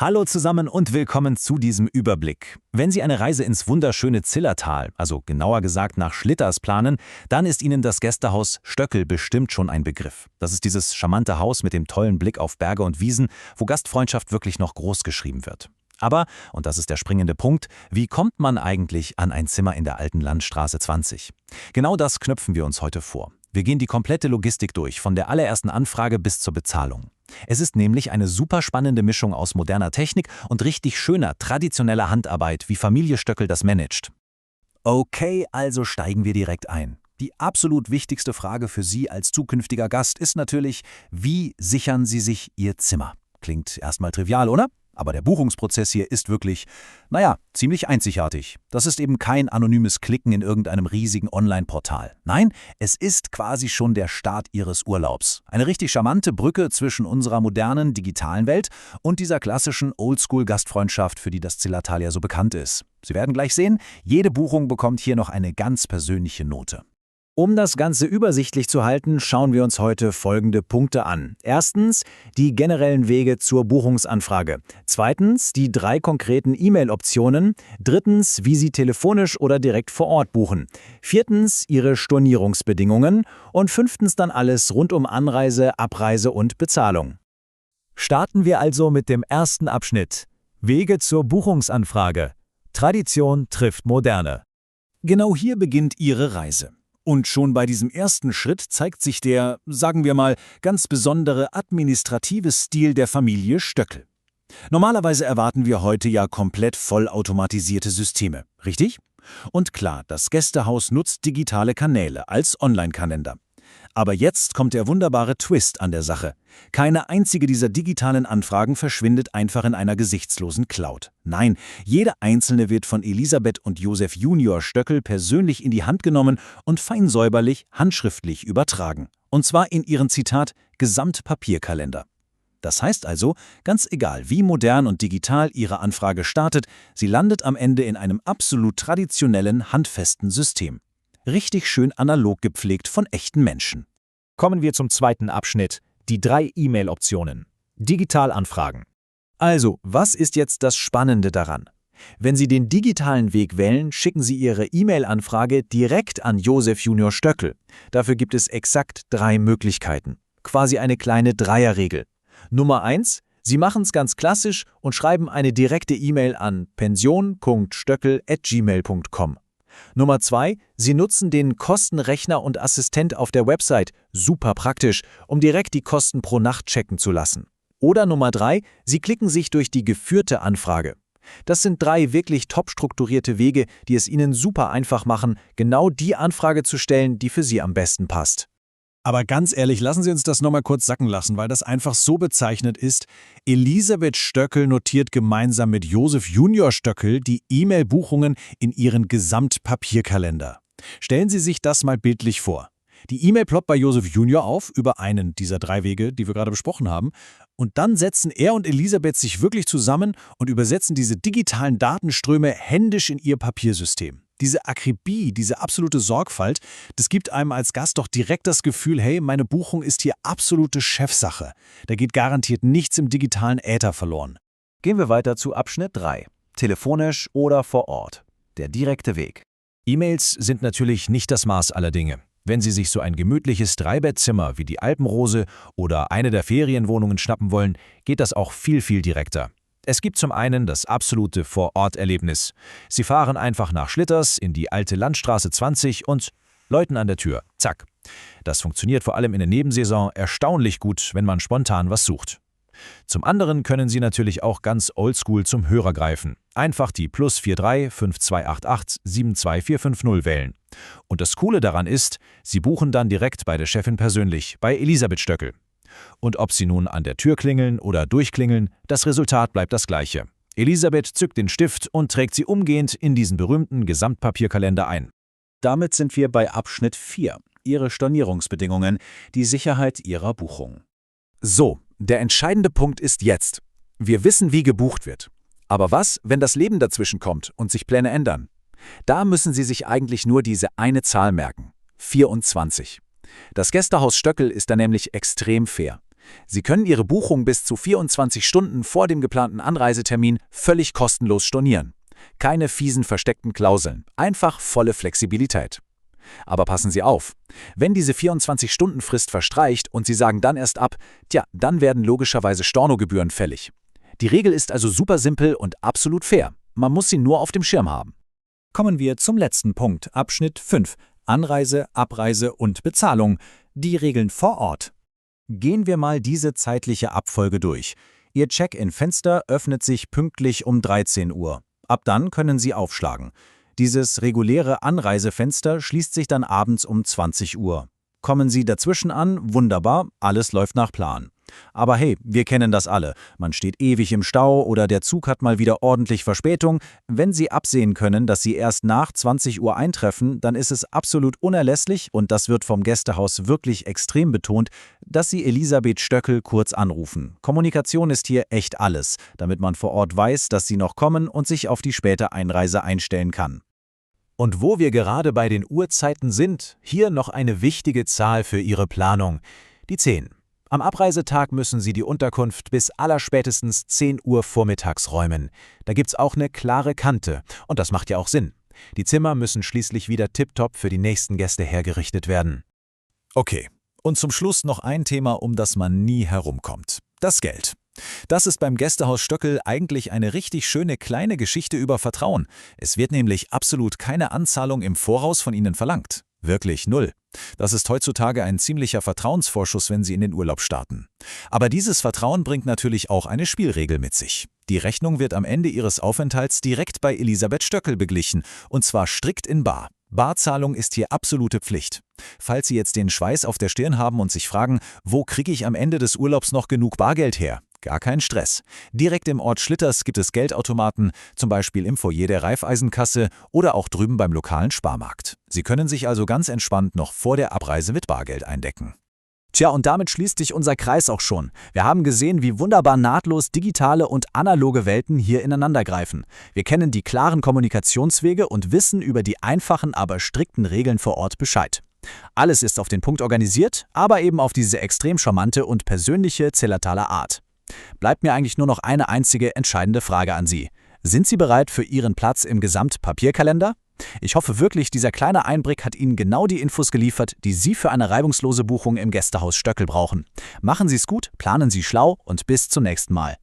Hallo zusammen und willkommen zu diesem Überblick. Wenn Sie eine Reise ins wunderschöne Zillertal, also genauer gesagt nach Schlitters planen, dann ist Ihnen das Gästehaus Stöckel bestimmt schon ein Begriff. Das ist dieses charmante Haus mit dem tollen Blick auf Berge und Wiesen, wo Gastfreundschaft wirklich noch groß geschrieben wird. Aber, und das ist der springende Punkt, wie kommt man eigentlich an ein Zimmer in der alten Landstraße 20? Genau das knöpfen wir uns heute vor. Wir gehen die komplette Logistik durch, von der allerersten Anfrage bis zur Bezahlung. Es ist nämlich eine super spannende Mischung aus moderner Technik und richtig schöner, traditioneller Handarbeit, wie Familie Stöckel das managt. Okay, also steigen wir direkt ein. Die absolut wichtigste Frage für Sie als zukünftiger Gast ist natürlich, wie sichern Sie sich Ihr Zimmer? Klingt erstmal trivial, oder? Aber der Buchungsprozess hier ist wirklich, ziemlich einzigartig. Das ist eben kein anonymes Klicken in irgendeinem riesigen Online-Portal. Nein, es ist quasi schon der Start Ihres Urlaubs. Eine richtig charmante Brücke zwischen unserer modernen, digitalen Welt und dieser klassischen Oldschool-Gastfreundschaft, für die das Zillertal ja so bekannt ist. Sie werden gleich sehen, jede Buchung bekommt hier noch eine ganz persönliche Note. Um das Ganze übersichtlich zu halten, schauen wir uns heute folgende Punkte an. Erstens, die generellen Wege zur Buchungsanfrage. Zweitens, die 3 konkreten E-Mail-Optionen. Drittens, wie Sie telefonisch oder direkt vor Ort buchen. Viertens, Ihre Stornierungsbedingungen. Und fünftens dann alles rund um Anreise, Abreise und Bezahlung. Starten wir also mit dem ersten Abschnitt. Wege zur Buchungsanfrage. Tradition trifft Moderne. Genau hier beginnt Ihre Reise. Und schon bei diesem ersten Schritt zeigt sich der, sagen wir mal, ganz besondere administrative Stil der Familie Stöckel. Normalerweise erwarten wir heute ja komplett vollautomatisierte Systeme, richtig? Und klar, das Gästehaus nutzt digitale Kanäle als Online-Kalender. Aber jetzt kommt der wunderbare Twist an der Sache. Keine einzige dieser digitalen Anfragen verschwindet einfach in einer gesichtslosen Cloud. Nein, jede einzelne wird von Elisabeth und Josef Junior Stöckel persönlich in die Hand genommen und fein säuberlich, handschriftlich übertragen. Und zwar in ihren, Zitat, Gesamtpapierkalender. Das heißt also, ganz egal wie modern und digital Ihre Anfrage startet, sie landet am Ende in einem absolut traditionellen, handfesten System. Richtig schön analog gepflegt von echten Menschen. Kommen wir zum zweiten Abschnitt, die 3 E-Mail-Optionen. Digital anfragen. Also, was ist jetzt das Spannende daran? Wenn Sie den digitalen Weg wählen, schicken Sie Ihre E-Mail-Anfrage direkt an Josef Junior Stöckel. Dafür gibt es exakt 3 Möglichkeiten. Quasi eine kleine Dreierregel. Nummer 1. Sie machen es ganz klassisch und schreiben eine direkte E-Mail an pension.stöckel@gmail.com. Nummer 2. Sie nutzen den Kostenrechner und Assistent auf der Website, super praktisch, um direkt die Kosten pro Nacht checken zu lassen. Oder Nummer 3. Sie klicken sich durch die geführte Anfrage. Das sind 3 wirklich top strukturierte Wege, die es Ihnen super einfach machen, genau die Anfrage zu stellen, die für Sie am besten passt. Aber ganz ehrlich, lassen Sie uns das nochmal kurz sacken lassen, weil das einfach so bezeichnet ist. Elisabeth Stöckel notiert gemeinsam mit Josef Junior Stöckel die E-Mail-Buchungen in ihren Gesamtpapierkalender. Stellen Sie sich das mal bildlich vor. Die E-Mail ploppt bei Josef Junior auf über einen dieser 3 Wege, die wir gerade besprochen haben. Und dann setzen er und Elisabeth sich wirklich zusammen und übersetzen diese digitalen Datenströme händisch in ihr Papiersystem. Diese Akribie, diese absolute Sorgfalt, das gibt einem als Gast doch direkt das Gefühl, hey, meine Buchung ist hier absolute Chefsache. Da geht garantiert nichts im digitalen Äther verloren. Gehen wir weiter zu Abschnitt 3. Telefonisch oder vor Ort. Der direkte Weg. E-Mails sind natürlich nicht das Maß aller Dinge. Wenn Sie sich so ein gemütliches 3-Bettzimmer wie die Alpenrose oder eine der Ferienwohnungen schnappen wollen, geht das auch viel, viel direkter. Es gibt zum einen das absolute Vor-Ort-Erlebnis. Sie fahren einfach nach Schlitters in die alte Landstraße 20 und läuten an der Tür. Zack. Das funktioniert vor allem in der Nebensaison erstaunlich gut, wenn man spontan was sucht. Zum anderen können Sie natürlich auch ganz oldschool zum Hörer greifen. Einfach die +43 5288 72450 wählen. Und das Coole daran ist, Sie buchen dann direkt bei der Chefin persönlich, bei Elisabeth Stöckel. Und ob Sie nun an der Tür klingeln oder durchklingeln, das Resultat bleibt das gleiche. Elisabeth zückt den Stift und trägt Sie umgehend in diesen berühmten Gesamtpapierkalender ein. Damit sind wir bei Abschnitt 4, Ihre Stornierungsbedingungen, die Sicherheit Ihrer Buchung. So, der entscheidende Punkt ist jetzt. Wir wissen, wie gebucht wird. Aber was, wenn das Leben dazwischen kommt und sich Pläne ändern? Da müssen Sie sich eigentlich nur diese eine Zahl merken: 24. Das Gästehaus Stöckel ist da nämlich extrem fair. Sie können Ihre Buchung bis zu 24 Stunden vor dem geplanten Anreisetermin völlig kostenlos stornieren. Keine fiesen versteckten Klauseln, einfach volle Flexibilität. Aber passen Sie auf, wenn diese 24-Stunden-Frist verstreicht und Sie sagen dann erst ab, dann werden logischerweise Stornogebühren fällig. Die Regel ist also super simpel und absolut fair. Man muss sie nur auf dem Schirm haben. Kommen wir zum letzten Punkt, Abschnitt 5. Anreise, Abreise und Bezahlung. Die Regeln vor Ort. Gehen wir mal diese zeitliche Abfolge durch. Ihr Check-in-Fenster öffnet sich pünktlich um 13 Uhr. Ab dann können Sie aufschlagen. Dieses reguläre Anreisefenster schließt sich dann abends um 20 Uhr. Kommen Sie dazwischen an, wunderbar, alles läuft nach Plan. Aber hey, wir kennen das alle. Man steht ewig im Stau oder der Zug hat mal wieder ordentlich Verspätung. Wenn Sie absehen können, dass Sie erst nach 20 Uhr eintreffen, dann ist es absolut unerlässlich, und das wird vom Gästehaus wirklich extrem betont, dass Sie Elisabeth Stöckel kurz anrufen. Kommunikation ist hier echt alles, damit man vor Ort weiß, dass Sie noch kommen und sich auf die späte Einreise einstellen kann. Und wo wir gerade bei den Uhrzeiten sind, hier noch eine wichtige Zahl für Ihre Planung: die 10. Am Abreisetag müssen Sie die Unterkunft bis allerspätestens 10 Uhr vormittags räumen. Da gibt's auch eine klare Kante, und das macht ja auch Sinn. Die Zimmer müssen schließlich wieder tipptopp für die nächsten Gäste hergerichtet werden. Okay, und zum Schluss noch ein Thema, um das man nie herumkommt: das Geld. Das ist beim Gästehaus Stöckel eigentlich eine richtig schöne kleine Geschichte über Vertrauen. Es wird nämlich absolut keine Anzahlung im Voraus von Ihnen verlangt. Wirklich null. Das ist heutzutage ein ziemlicher Vertrauensvorschuss, wenn Sie in den Urlaub starten. Aber dieses Vertrauen bringt natürlich auch eine Spielregel mit sich. Die Rechnung wird am Ende Ihres Aufenthalts direkt bei Elisabeth Stöckel beglichen, und zwar strikt in bar. Barzahlung ist hier absolute Pflicht. Falls Sie jetzt den Schweiß auf der Stirn haben und sich fragen, wo kriege ich am Ende des Urlaubs noch genug Bargeld her? Gar kein Stress. Direkt im Ort Schlitters gibt es Geldautomaten, zum Beispiel im Foyer der Raiffeisenkasse oder auch drüben beim lokalen Sparmarkt. Sie können sich also ganz entspannt noch vor der Abreise mit Bargeld eindecken. Tja, und damit schließt sich unser Kreis auch schon. Wir haben gesehen, wie wunderbar nahtlos digitale und analoge Welten hier ineinandergreifen. Wir kennen die klaren Kommunikationswege und wissen über die einfachen, aber strikten Regeln vor Ort Bescheid. Alles ist auf den Punkt organisiert, aber eben auf diese extrem charmante und persönliche Zillertaler Art. Bleibt mir eigentlich nur noch eine einzige entscheidende Frage an Sie. Sind Sie bereit für Ihren Platz im Gesamtpapierkalender? Ich hoffe wirklich, dieser kleine Einblick hat Ihnen genau die Infos geliefert, die Sie für eine reibungslose Buchung im Gästehaus Stöckel brauchen. Machen Sie es gut, planen Sie schlau und bis zum nächsten Mal.